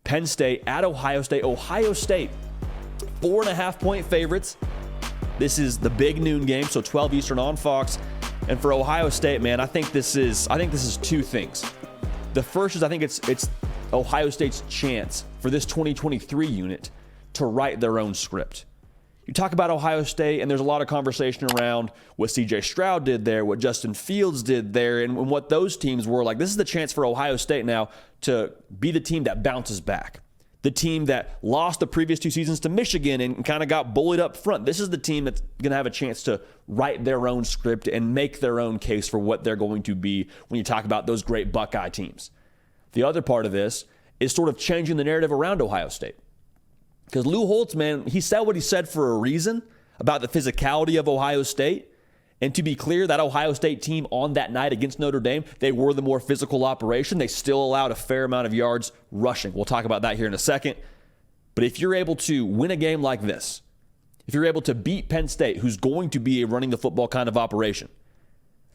Penn State at Ohio State. Ohio State, 4.5-point favorites. This is the big noon game, so 12 Eastern on Fox. And for Ohio State, man, I think this is two things. The first is I think it's Ohio State's chance for this 2023 unit to write their own script. You talk about Ohio State, and there's a lot of conversation around what C.J. Stroud did there, what Justin Fields did there, and what those teams were like. This is the chance for Ohio State now to be the team that bounces back. The team that lost the previous 2 seasons to Michigan and kind of got bullied up front. This is the team that's going to have a chance to write their own script and make their own case for what they're going to be when you talk about those great Buckeye teams. The other part of this is sort of changing the narrative around Ohio State. Because Lou Holtz, man, he said what he said for a reason about the physicality of Ohio State. And to be clear, that Ohio State team on that night against Notre Dame, they were the more physical operation. They still allowed a fair amount of yards rushing. We'll talk about that here in a second. But if you're able to win a game like this, if you're able to beat Penn State, who's going to be a running the football kind of operation,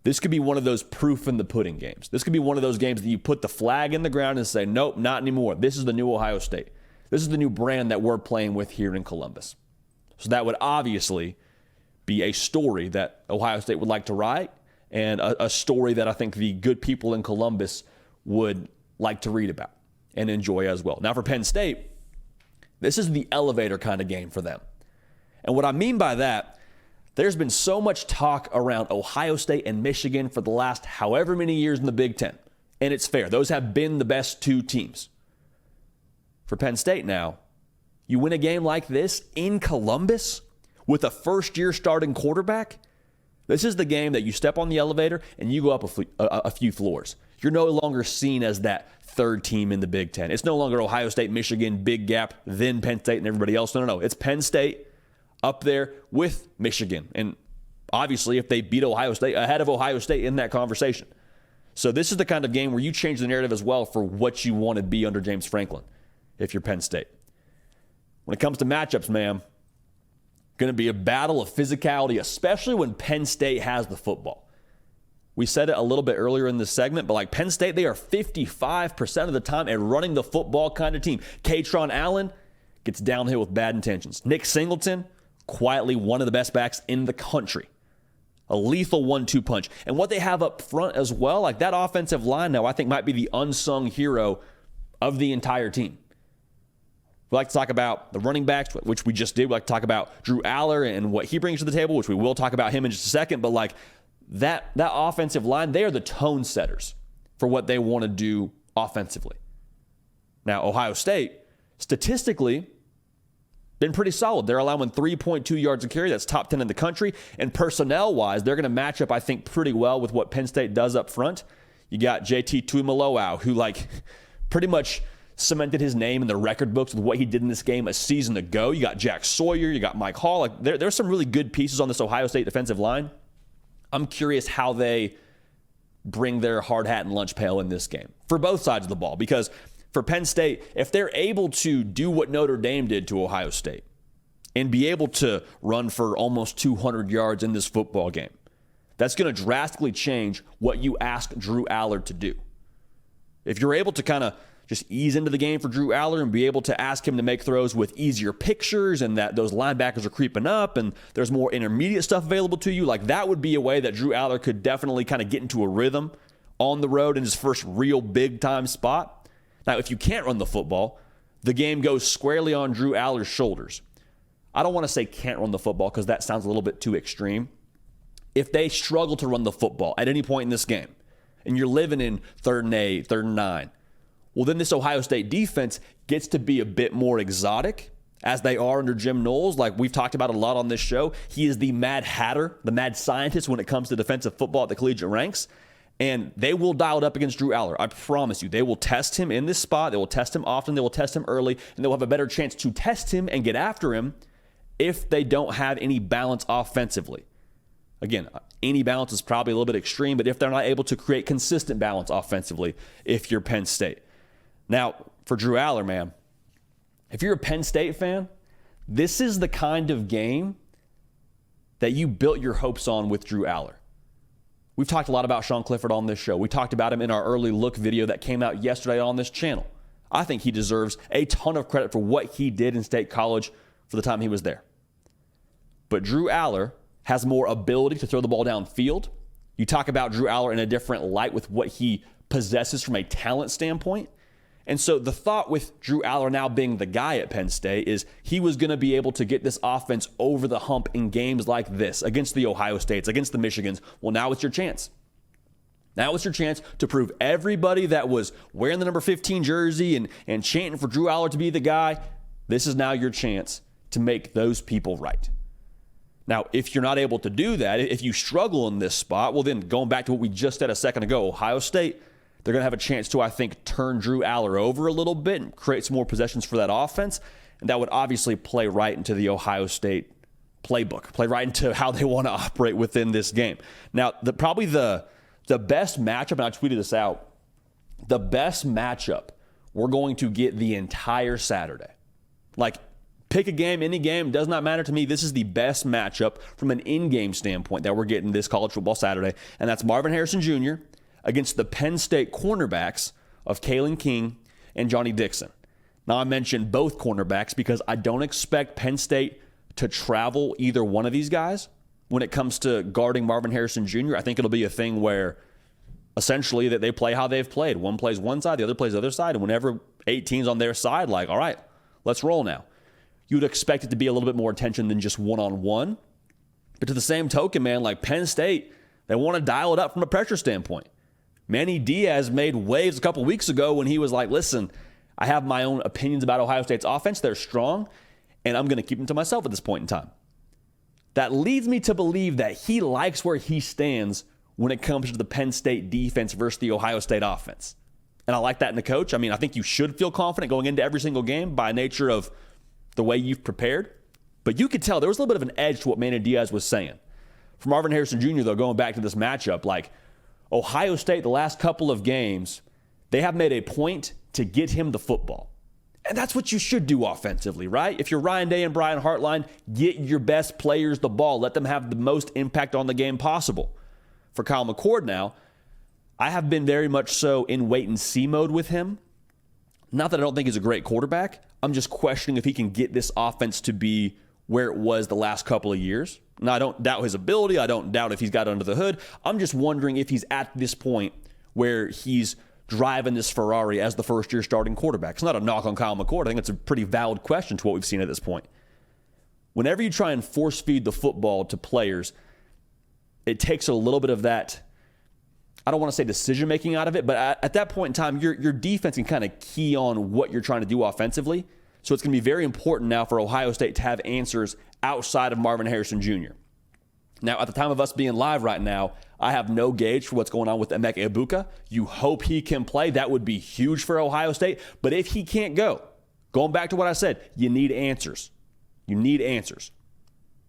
this could be one of those proof in the pudding games. This could be one of those games that you put the flag in the ground and say, nope, not anymore. This is the new Ohio State. This is the new brand that we're playing with here in Columbus. So that would obviously be a story that Ohio State would like to write, and a story that I think the good people in Columbus would like to read about and enjoy as well. Now for Penn State, this is the elevator kind of game for them. And what I mean by that, there's been so much talk around Ohio State and Michigan for the last however many years in the Big Ten. And it's fair. Those have been the best 2 teams. For Penn State now, you win a game like this in Columbus with a first-year starting quarterback. This is the game that you step on the elevator and you go up a few floors. You're no longer seen as that third team in the Big Ten. It's no longer Ohio State, Michigan, big gap, then Penn State and everybody else. No. It's Penn State up there with Michigan. And obviously, if they beat Ohio State, ahead of Ohio State in that conversation. So this is the kind of game where you change the narrative as well for what you want to be under James Franklin if you're Penn State. When it comes to matchups, man, going to be a battle of physicality, especially when Penn State has the football. We said it a little bit earlier in this segment, but like Penn State, they are 55% of the time a running the football kind of team. Katron Allen gets downhill with bad intentions. Nick Singleton, quietly one of the best backs in the country. A lethal 1-2 punch. And what they have up front as well, like that offensive line now, I think might be the unsung hero of the entire team. We like to talk about the running backs, which we just did. We like to talk about Drew Aller and what he brings to the table, which we will talk about him in just a second. But like that offensive line, they are the tone setters for what they want to do offensively. Now, Ohio State, statistically, been pretty solid. They're allowing 3.2 yards a carry. That's top 10 in the country. And personnel-wise, they're going to match up, I think, pretty well with what Penn State does up front. You got JT Tuimoloau, who like pretty much cemented his name in the record books with what he did in this game a season ago. You got Jack Sawyer. You got Mike Hall. Like there's some really good pieces on this Ohio State defensive line. I'm curious how they bring their hard hat and lunch pail in this game for both sides of the ball. Because for Penn State, if they're able to do what Notre Dame did to Ohio State and be able to run for almost 200 yards in this football game, that's going to drastically change what you ask Drew Aller to do. If you're able to kind of just ease into the game for Drew Aller and be able to ask him to make throws with easier pictures and that those linebackers are creeping up and there's more intermediate stuff available to you, like that would be a way that Drew Aller could definitely kind of get into a rhythm on the road in his first real big-time spot. Now, if you can't run the football, the game goes squarely on Drew Aller's shoulders. I don't want to say can't run the football because that sounds a little bit too extreme. If they struggle to run the football at any point in this game and you're living in 3rd and 8, 3rd and 9, well, then this Ohio State defense gets to be a bit more exotic as they are under Jim Knowles. Like we've talked about a lot on this show, he is the mad hatter, the mad scientist when it comes to defensive football at the collegiate ranks. And they will dial it up against Drew Aller. I promise you. They will test him in this spot. They will test him often. They will test him early. And they'll have a better chance to test him and get after him if they don't have any balance offensively. Again, any balance is probably a little bit extreme, but if they're not able to create consistent balance offensively, if you're Penn State. Now, for Drew Aller, man, if you're a Penn State fan, this is the kind of game that you built your hopes on with Drew Aller. We've talked a lot about Sean Clifford on this show. We talked about him in our early look video that came out yesterday on this channel. I think he deserves a ton of credit for what he did in State College for the time he was there. But Drew Aller has more ability to throw the ball downfield. You talk about Drew Aller in a different light with what he possesses from a talent standpoint. And so the thought with Drew Aller now being the guy at Penn State is he was going to be able to get this offense over the hump in games like this, against the Ohio States, against the Michigans. Well, now it's your chance. Now it's your chance to prove everybody that was wearing the number 15 jersey and chanting for Drew Aller to be the guy, this is now your chance to make those people right. Now, if you're not able to do that, if you struggle in this spot, well, then going back to what we just said a second ago, Ohio State, they're going to have a chance to, I think, turn Drew Aller over a little bit and create some more possessions for that offense. And that would obviously play right into the Ohio State playbook, play right into how they want to operate within this game. Now, probably the best matchup, and I tweeted this out, the best matchup we're going to get the entire Saturday. Like, pick a game, any game, does not matter to me. This is the best matchup from an in-game standpoint that we're getting this college football Saturday, and that's Marvin Harrison Jr. against the Penn State cornerbacks of Kalen King and Johnny Dixon. Now, I mentioned both cornerbacks because I don't expect Penn State to travel either one of these guys when it comes to guarding Marvin Harrison Jr. I think it'll be a thing where essentially that they play how they've played. One plays one side, the other plays the other side, and whenever 18's on their side, like, all right, let's roll now. You would expect it to be a little bit more attention than just one-on-one. But to the same token, man, like Penn State, they want to dial it up from a pressure standpoint. Manny Diaz made waves a couple weeks ago when he was like, listen, I have my own opinions about Ohio State's offense. They're strong, and I'm going to keep them to myself at this point in time. That leads me to believe that he likes where he stands when it comes to the Penn State defense versus the Ohio State offense. And I like that in the coach. I mean, I think you should feel confident going into every single game by nature of the way you've prepared. But you could tell there was a little bit of an edge to what Manny Diaz was saying. For Marvin Harrison Jr., though, going back to this matchup, like Ohio State, the last couple of games, they have made a point to get him the football. And that's what you should do offensively, right? If you're Ryan Day and Brian Hartline, get your best players the ball. Let them have the most impact on the game possible. For Kyle McCord now, I have been very much so in wait-and-see mode with him. Not that I don't think he's a great quarterback. I'm just questioning if he can get this offense to be where it was the last couple of years. Now, I don't doubt his ability. I don't doubt if he's got it under the hood. I'm just wondering if he's at this point where he's driving this Ferrari as the first-year starting quarterback. It's not a knock on Kyle McCord. I think it's a pretty valid question to what we've seen at this point. Whenever you try and force-feed the football to players, it takes a little bit of that, I don't want to say decision-making out of it, but at that point in time, your defense can kind of key on what you're trying to do offensively. So it's going to be very important now for Ohio State to have answers outside of Marvin Harrison Jr. Now, at the time of us being live right now, I have no gauge for what's going on with Emeka Egbuka. You hope he can play. That would be huge for Ohio State. But if he can't go, going back to what I said, you need answers. You need answers.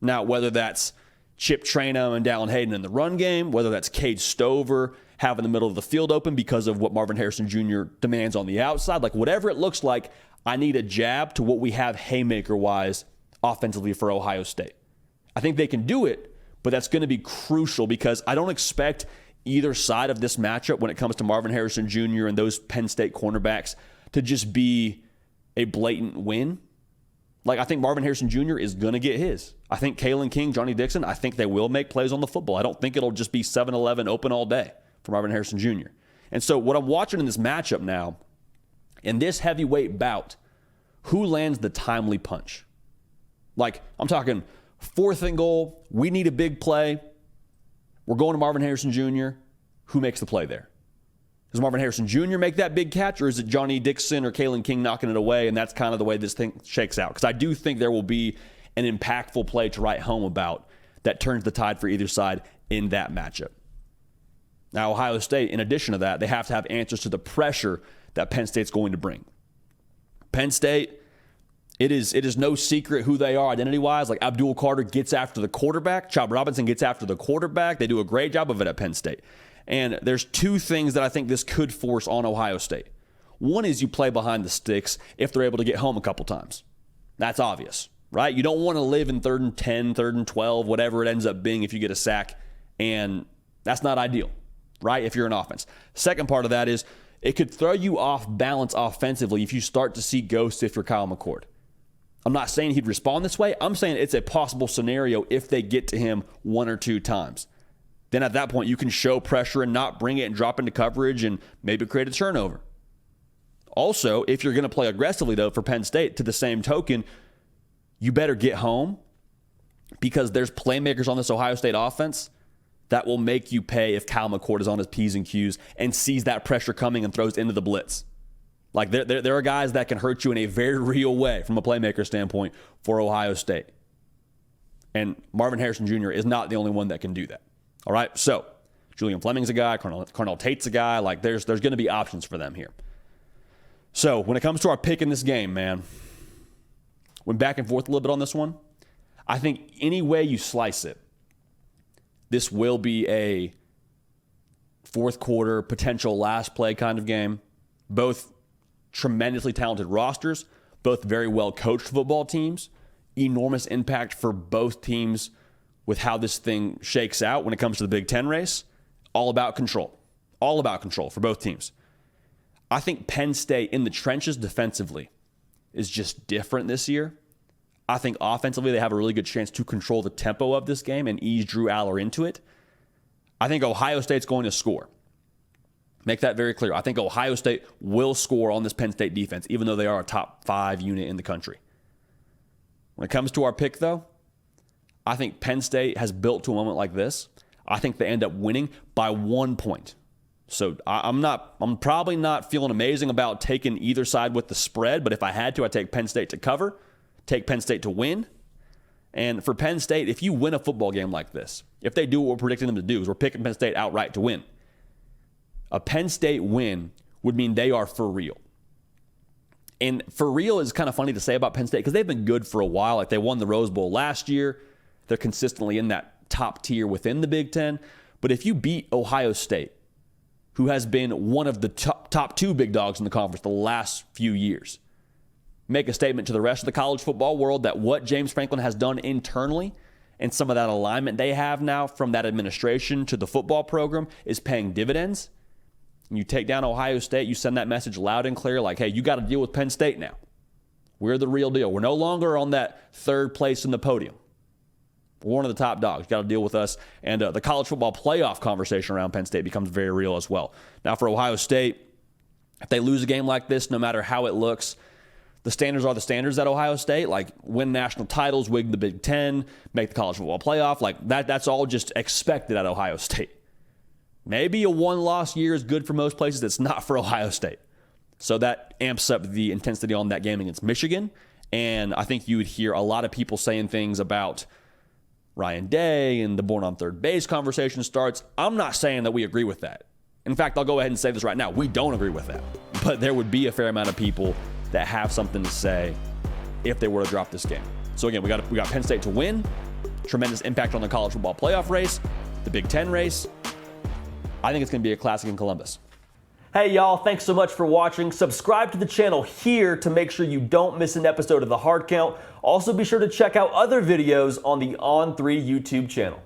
Now, whether that's Chip Traynham and Dallin Hayden in the run game, whether that's Cade Stover having the middle of the field open because of what Marvin Harrison Jr. demands on the outside, like whatever it looks like, I need a jab to what we have haymaker-wise offensively for Ohio State. I think they can do it, but that's going to be crucial because I don't expect either side of this matchup when it comes to Marvin Harrison Jr. and those Penn State cornerbacks to just be a blatant win. Like, I think Marvin Harrison Jr. is going to get his. I think Kalen King, Johnny Dixon, I think they will make plays on the football. I don't think it'll just be 7-11 open all day for Marvin Harrison Jr. And so what I'm watching in this matchup now, in this heavyweight bout, who lands the timely punch? Like, I'm talking 4th and goal, we need a big play. We're going to Marvin Harrison Jr. Who makes the play there? Does Marvin Harrison Jr. make that big catch, or is it Johnny Dixon or Kalen King knocking it away, and that's kind of the way this thing shakes out? Because I do think there will be an impactful play to write home about that turns the tide for either side in that matchup. Now, Ohio State, in addition to that, they have to have answers to the pressure that Penn State's going to bring. Penn State, it is no secret who they are identity-wise. Like, Abdul Carter gets after the quarterback. Chop Robinson gets after the quarterback. They do a great job of it at Penn State. And there's two things that I think this could force on Ohio State. One is you play behind the sticks if they're able to get home a couple times. That's obvious, right? You don't want to live in 3rd and 10, 3rd and 12, whatever it ends up being if you get a sack. And that's not ideal, right, if you're an offense. Second part of that is It could throw you off balance offensively if you start to see ghosts if you're Kyle McCord. I'm not saying he'd respond this way. I'm saying it's a possible scenario if they get to him 1 or 2 times. Then at that point, you can show pressure and not bring it and drop into coverage and maybe create a turnover. Also, if you're going to play aggressively, though, for Penn State, to the same token, you better get home because there's playmakers on this Ohio State offense that will make you pay if Kyle McCord is on his P's and Q's and sees that pressure coming and throws into the blitz. Like, there are guys that can hurt you in a very real way from a playmaker standpoint for Ohio State. And Marvin Harrison Jr. is not the only one that can do that. All right, so Julian Fleming's a guy, Carnell Tate's a guy. Like, there's going to be options for them here. So when it comes to our pick in this game, man, went back and forth a little bit on this one. I think any way you slice it, this will be a fourth quarter, potential last play kind of game. Both tremendously talented rosters, both very well coached football teams. Enormous impact for both teams with how this thing shakes out when it comes to the Big Ten race. All about control. All about control for both teams. I think Penn State in the trenches defensively is just different this year. I think offensively they have a really good chance to control the tempo of this game and ease Drew Aller into it. I think Ohio State's going to score. Make that very clear. I think Ohio State will score on this Penn State defense, even though they are a top 5 unit in the country. When it comes to our pick, though, I think Penn State has built to a moment like this. I think they end up winning by 1 point. So I'm probably not feeling amazing about taking either side with the spread, but if I had to, I'd take Penn State to cover, take Penn State to win. And for Penn State, if you win a football game like this, if they do what we're predicting them to do, is we're picking Penn State outright to win. A Penn State win would mean they are for real. And for real is kind of funny to say about Penn State because they've been good for a while. Like, they won the Rose Bowl last year. They're consistently in that top tier within the Big Ten. But if you beat Ohio State, who has been one of the top 2 big dogs in the conference the last few years, make a statement to the rest of the college football world that what James Franklin has done internally and some of that alignment they have now from that administration to the football program is paying dividends. And you take down Ohio State, you send that message loud and clear like, hey, you got to deal with Penn State now. We're the real deal. We're no longer on that 3rd place in the podium. We're one of the top dogs. You got to deal with us. And the college football playoff conversation around Penn State becomes very real as well. Now, for Ohio State, if they lose a game like this, no matter how it looks, the standards are the standards at Ohio State. Like, win national titles, win the Big Ten, make the college football playoff. Like, that's all just expected at Ohio State. Maybe a 1-loss year is good for most places. It's not for Ohio State. So that amps up the intensity on that game against Michigan. And I think you would hear a lot of people saying things about Ryan Day and the born on third base conversation starts. I'm not saying that we agree with that. In fact, I'll go ahead and say this right now. We don't agree with that. But there would be a fair amount of people that have something to say if they were to drop this game. So again, we got Penn State to win. Tremendous impact on the college football playoff race, the Big Ten race. I think it's going to be a classic in Columbus. Hey y'all, thanks so much for watching. Subscribe to the channel here to make sure you don't miss an episode of The Hard Count. Also be sure to check out other videos on the On3 YouTube channel.